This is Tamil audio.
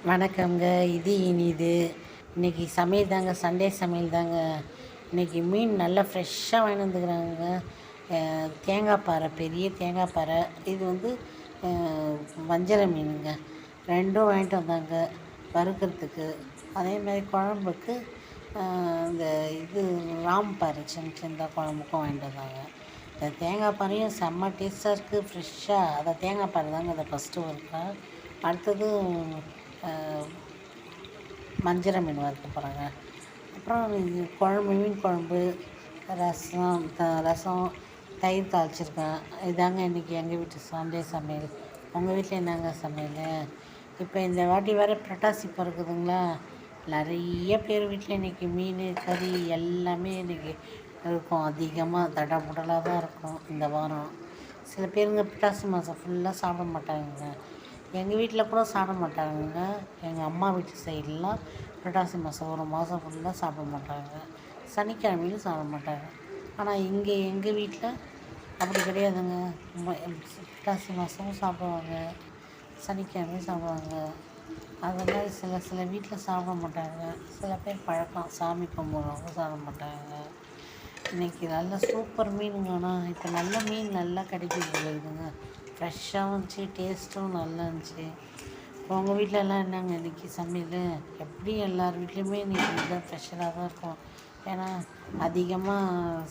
வணக்கங்க. இது இனிது. இன்றைக்கி சமையல் தாங்க, சண்டே சமையல் தாங்க. இன்றைக்கி மீன் நல்லா ஃப்ரெஷ்ஷாக வாங்கிட்டு வந்துக்கிறாங்க. தேங்காய் பாறை, பெரிய தேங்காய் பாறை. இது வந்து வஞ்சர மீனுங்க. ரெண்டும் வாங்கிட்டு வந்தாங்க வறுக்கிறதுக்கு. அதே மாதிரி குழம்புக்கு இந்த இது ராம் பாறை சின்ன சின்னதாக குழம்புக்கும் வாங்கிட்டு வந்தாங்க. இந்த தேங்காய் பாறையும் செம்ம டேஸ்ட்டாக இருக்குது, ஃப்ரெஷ்ஷாக. அதை தேங்காய் பாறை தாங்க அதை ஃபஸ்ட்டு வறுக்கிறேன். அடுத்தது வஞ்சர மீன் வறுக்க போகிறாங்க. அப்புறம் இது குழம்பு, மீன் குழம்பு, ரசம், தயிர் தாளிச்சிருக்கேன். இதாங்க இன்றைக்கி எங்கள் வீட்டு சண்டே சமையல். உங்கள் வீட்டில் என்னங்க சமையல்? இப்போ இந்த வாட்டி வேறு புரட்டாசி பிறக்குதுங்களா, நிறைய பேர் வீட்டில் இன்றைக்கி மீன் கறி எல்லாமே இன்றைக்கி இருக்கும். அதிகமாக தடபுடலாக தான் இருக்கும் இந்த வாரம். சில பேருங்க புரட்டாசி மாதம் ஃபுல்லாக சாப்பிட மாட்டாங்க. எங்கள் வீட்டில் கூட சாப்பிட மாட்டாங்க. எங்கள் அம்மா வீட்டு சைட்லாம் புரட்டாசி மாதம் ஒரு மாதம் ஃபுல்லாக சாப்பிட மாட்டாங்க. சனிக்கிழமையும் சாப்பிட மாட்டாங்க. ஆனால் இங்கே எங்கள் வீட்டில் அப்படி கிடையாதுங்க. புரட்டாசி மாதமும் சாப்பிடுவாங்க, சனிக்கிழமையும் சாப்பிடுவாங்க. அது மாதிரி சில வீட்டில் சாப்பிட மாட்டாங்க. சில பேர் பழக்கம், சாமி கும்பிட்றவங்க சாப்பிட மாட்டாங்க. இன்றைக்கி நல்ல சூப்பர் மீனுங்கண்ணா. இப்போ நல்ல மீன் நல்லா கிடைக்கிது இதுங்க. ஃப்ரெஷ்ஷாகவும் இருந்துச்சு, டேஸ்ட்டும் நல்லா இருந்துச்சு. உங்கள் வீட்டிலலாம் என்னங்க இன்றைக்கி சமையல்? எப்படி எல்லார் வீட்லேயுமே இன்றைக்கி இதான் ஸ்பெஷலாக தான் இருக்கும். ஏன்னா அதிகமாக